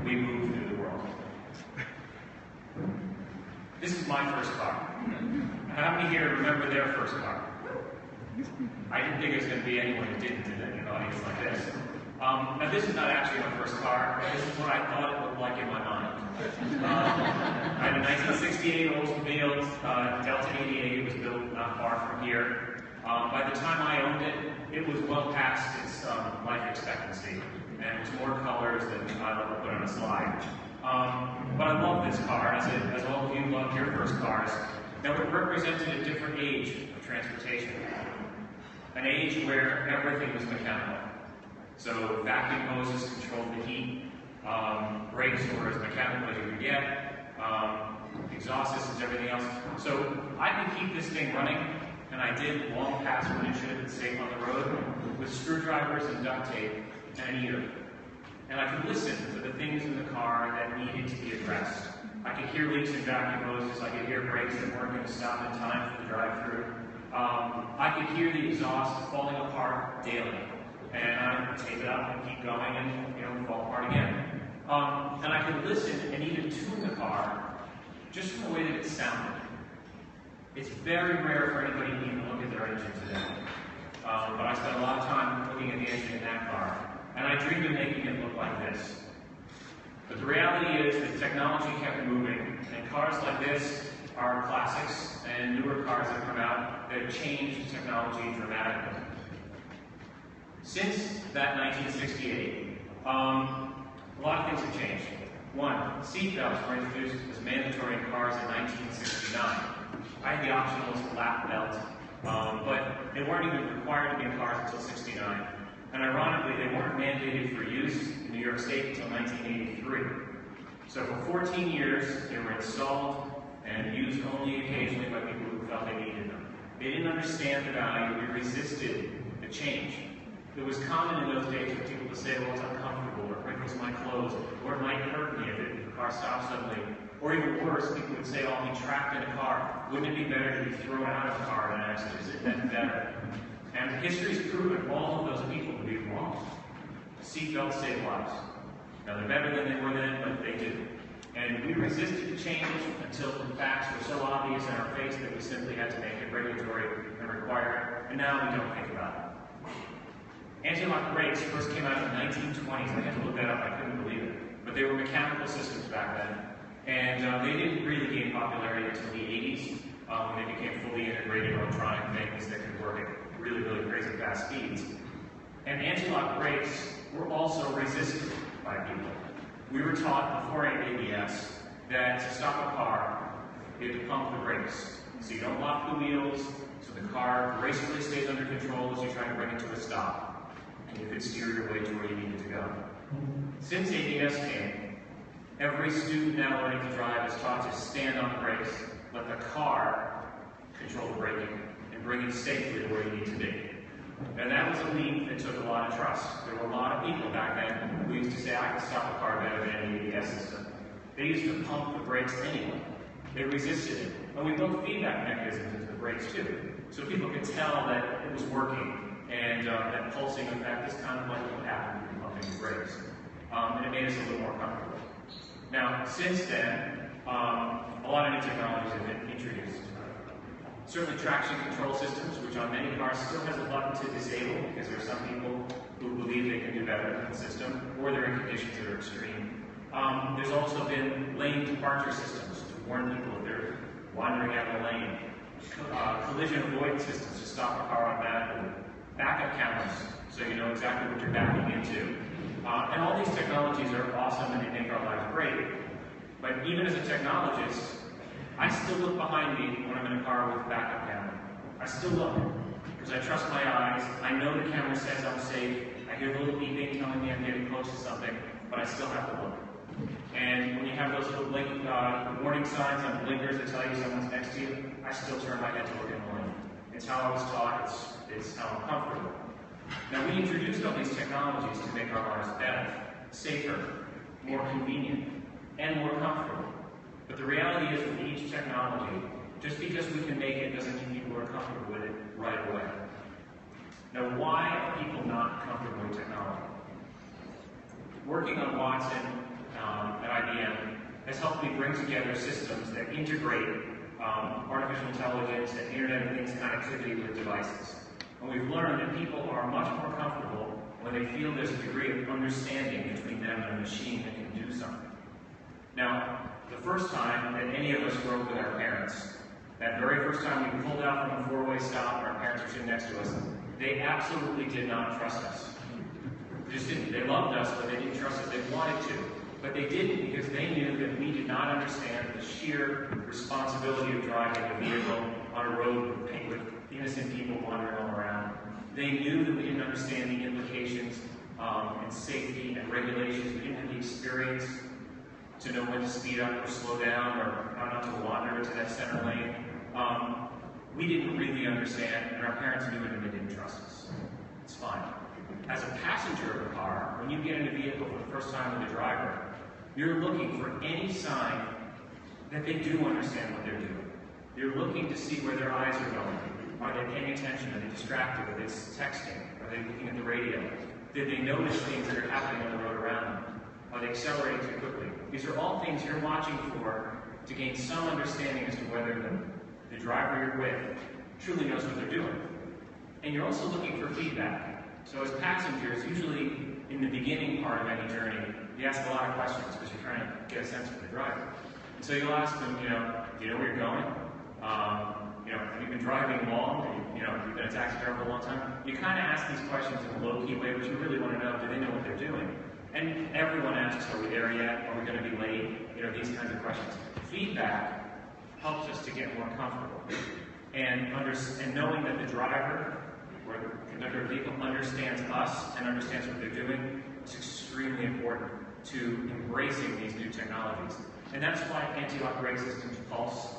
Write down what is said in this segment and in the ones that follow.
we move through the world. This is my first car. How many here remember their first car? I didn't think it was going to be anyone who didn't in an audience like this. Now this is not actually my first car. This is what I thought it looked like in my mind. I had a 1968 Oldsmobile Delta 88. It was built not far from here. By the time I owned it, it was well past its life expectancy, and it was more colors than I'll ever put on a slide. But I love this car, as all of you love your first cars. Now it represented a different age of transportation, an age where everything was mechanical. So vacuum hoses controlled the heat, brakes were as mechanical as you could get, exhaust systems, everything else. So I could keep this thing running, and I did long past when it should have been safe on the road, with screwdrivers and duct tape and an ear. And I could listen to the things in the car that needed to be addressed. I could hear leaks in vacuum hoses, I could hear brakes that weren't going to stop in time for the drive-through. I could hear the exhaust falling apart daily. And I would tape it up and keep going and fall apart again. And I could listen and even tune the car just from the way that it sounded. It's very rare for anybody to even look at their engine today. But I spent a lot of time looking at the engine in that car. And I dreamed of making it look like this. But the reality is that technology kept moving, and cars like this are classics, and newer cars have come out that have changed technology dramatically. Since that 1968, a lot of things have changed. One, seatbelts were introduced as mandatory in cars in 1969. I had the optional lap belt, but they weren't even required to be in cars until '69. And ironically, they weren't mandated for use in New York State until 1983. So for 14 years, they were installed and used only occasionally by people who felt they needed them. They didn't understand the value. We resisted the change. It was common in those days for people to say, well, it's uncomfortable, or it wrinkles my clothes, or it might hurt me if the car stops suddenly. Or even worse, people would say, oh, I'll be trapped in a car. Wouldn't it be better to be thrown out of a car in an accident? Is it better? And history's proven all of those people to be wrong. Seatbelts save lives. Now they're better than they were then, but they do. And we resisted the change until the facts were so obvious in our face that we simply had to make it regulatory and require it, and now we don't think about it. Anti-lock brakes first came out in the 1920s. I had to look that up, I couldn't believe it. But they were mechanical systems back then. And they didn't really gain popularity until the 80s, when they became fully integrated electronic things that could work at really, really crazy fast speeds. And anti-lock brakes were also resisted by people. We were taught before ABS that to stop a car, you have to pump the brakes. So you don't lock the wheels, so the car gracefully stays under control as you try to bring it to a stop. And you could steer your way to where you needed to go. Since ABS came, every student now learning to drive is taught to stand on the brakes, let the car control the braking, and bring it safely to where you need to be. And that was a leap that took a lot of trust. There were a lot of people back then who used to say, I can stop a car better than any ABS system. They used to pump the brakes anyway. They resisted it. And we built feedback mechanisms into the brakes too. So people could tell that it was working, and that pulsing effect is kind of like what happened when pumping the brakes. And it made us a little more comfortable. Now, since then, a lot of new technologies have been introduced. Certainly traction control systems, which on many cars still has a button to disable because there are some people who believe they can do better than the system, or they're in conditions that are extreme. There's also been lane departure systems to warn people if they're wandering out of the lane. Collision avoidance systems to stop a car automatically. Backup cameras, so you know exactly what you're backing into. And all these technologies are awesome and they make our lives great. But even as a technologist, I still look behind me when I'm in a car with a backup camera. I still look, because I trust my eyes. I know the camera says I'm safe. I hear the little beeping telling me I'm getting close to something, but I still have to look. And when you have those little warning signs on blinkers that tell you someone's next to you, I still turn my head to look in the lane. It's how I was taught, it's how I'm comfortable. Now we introduced all these technologies to make our lives better, safer, more convenient, and more comfortable. But the reality is with each technology, just because we can make it doesn't mean people are comfortable with it right away. Now why are people not comfortable with technology? Working on Watson at IBM has helped me bring together systems that integrate artificial intelligence and Internet of Things connectivity with devices. And we've learned that people are much more comfortable when they feel there's a degree of understanding between them and a machine that can do something. Now, the first time that any of us drove with our parents, that very first time we pulled out from a four-way stop and our parents were sitting next to us, they absolutely did not trust us. They just didn't. They loved us, but they didn't trust us. They wanted to, but they didn't because they knew that we did not understand the sheer responsibility of driving a vehicle on a road with innocent people wandering all around. They knew that we didn't understand the implications and safety and regulations. We didn't have the experience to know when to speed up or slow down or how not to wander into that center lane. We didn't really understand, and our parents knew it and they didn't trust us. It's fine. As a passenger of a car, when you get in a vehicle for the first time with a driver, you're looking for any sign that they do understand what they're doing. You're looking to see where their eyes are going. Are they paying attention? Are they distracted? Are they texting? Are they looking at the radio? Did they notice things that are happening on the road around them? Are they accelerating too quickly? These are all things you're watching for to gain some understanding as to whether the driver you're with truly knows what they're doing. And you're also looking for feedback. So as passengers, usually in the beginning part of any journey, you ask a lot of questions because you're trying to get a sense for the driver. And so you'll ask them, do you know where you're going? Have you been driving long? You've been a taxi driver for a long time? You kind of ask these questions in a low-key way, but you really want to know, do they know what they're doing? And everyone asks, are we there yet? Are we going to be late? These kinds of questions. Feedback helps us to get more comfortable. And knowing that the driver or the conductor of the vehicle understands us and understands what they're doing is extremely important to embracing these new technologies. And that's why anti-lock brake systems pulse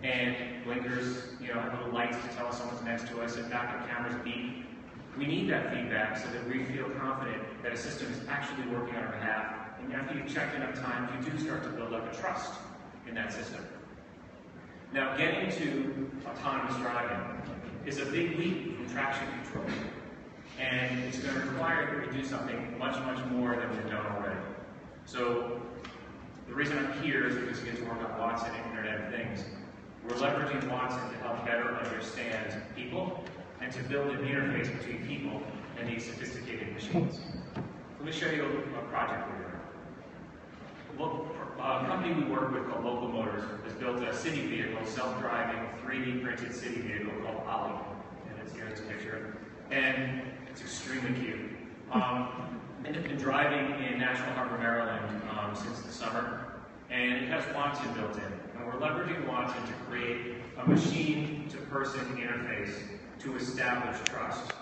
and blinkers, have little lights to tell us someone's next to us, and backup cameras beep. We need that feedback so that we feel confident that a system is actually working on our behalf. And after you've checked enough times, you do start to build up a trust in that system. Now, getting to autonomous driving is a big leap from traction control. And it's going to require that we do something much, much more than we've done already. So, the reason I'm here is because we get to work on Watson and Internet of Things. We're leveraging Watson to help better understand people and to build an interface between people and these sophisticated machines. Let me show you a project we're doing. A company we work with called Local Motors has built a city vehicle, self-driving, 3D printed city vehicle called Ollie. And it's here, it's a picture. And it's extremely cute. And it's been driving in National Harbor, Maryland since the summer. And it has Watson built in. And we're leveraging Watson to create a machine-to-person interface to establish trust.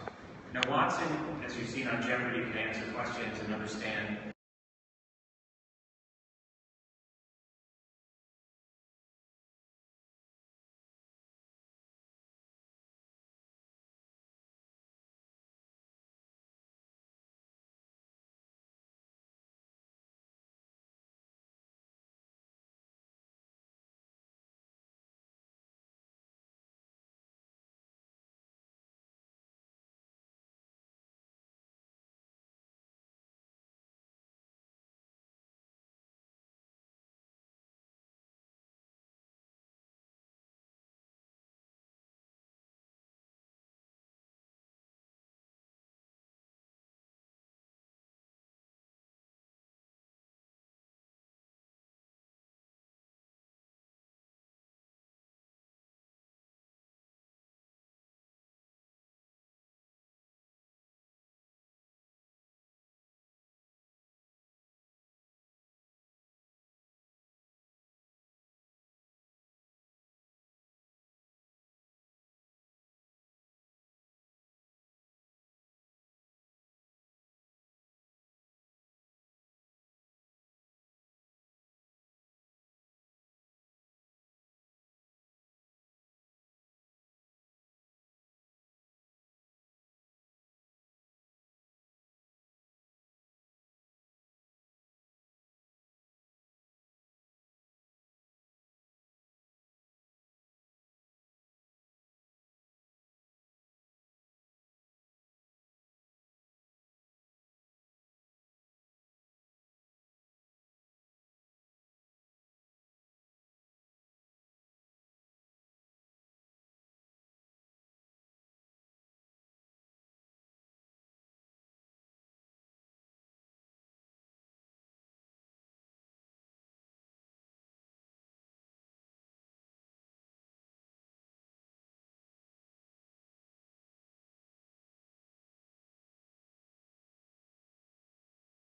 Now Watson, as you've seen on Jeopardy, can answer questions and understand